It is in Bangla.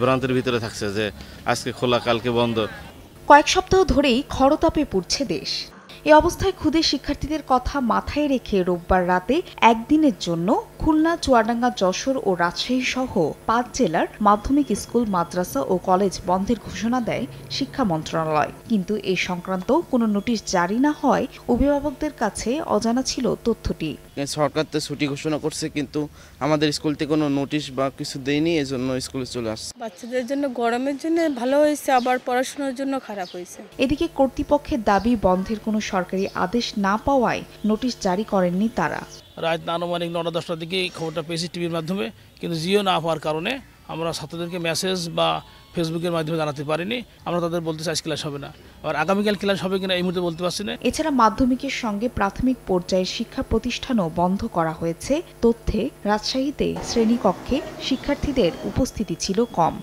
ভ্রান্তির ভিতরে থাকছে যে আজকে খোলা কালকে বন্ধ। কয়েক সপ্তাহ ধরেই খরতাপে পুড়ছে দেশ। এ অবস্থায় ক্ষুদে শিক্ষার্থীদের কথা মাথায় রেখে রোববার রাতে একদিনের জন্য খুলনা, চুয়াডাঙ্গা, যশোর ও রাজশাহী সহ ৫ জেলার মাধ্যমিক স্কুল, মাদ্রাসা ও কলেজ বন্ধের ঘোষণা দেয় শিক্ষা মন্ত্রণালয়। কিন্তু এ সংক্রান্ত কোনো নোটিশ জারি না হওয়ায় অভিভাবকদের কাছে অজানা ছিল তথ্যটি। সরকার তো ছুটি ঘোষণা করছে, কিন্তু আমাদের স্কুল থেকে কোনো নোটিশ বা কিছু দেয়নি, এজন্য স্কুলে চলে আসছে। বাচ্চাদের জন্য গরমের জন্য ভালো হয়েছে, আবার পড়াশোনার জন্য খারাপ হয়েছে। এদিকে কর্তৃপক্ষের দাবি বন্ধের কোনো সরকারি আদেশ না পাওয়ায় নোটিশ জারি করেননি তারা। রাত আনুমানিক ৯টা-১০টার দিকে খবরটা পেয়েছি টিভির মাধ্যমে, কিন্তু জিও না হওয়ার কারণে আমরা ছাত্রদেরকে মেসেজ বা ফেসবুকের মাধ্যমে জানাতে পারিনি। আমরা তাদের বলতে চাই ক্লাস হবে না, আর আগামীকাল ক্লাস হবে কিনা এই মুহূর্তে বলতে পারছি না। এছাড়া মাধ্যমিকের সঙ্গে প্রাথমিক পর্যায়ের শিক্ষা প্রতিষ্ঠানও বন্ধ করা হয়েছে। তথ্যে রাজশাহীতে শ্রেণীকক্ষে শিক্ষার্থীদের উপস্থিতি ছিল কম।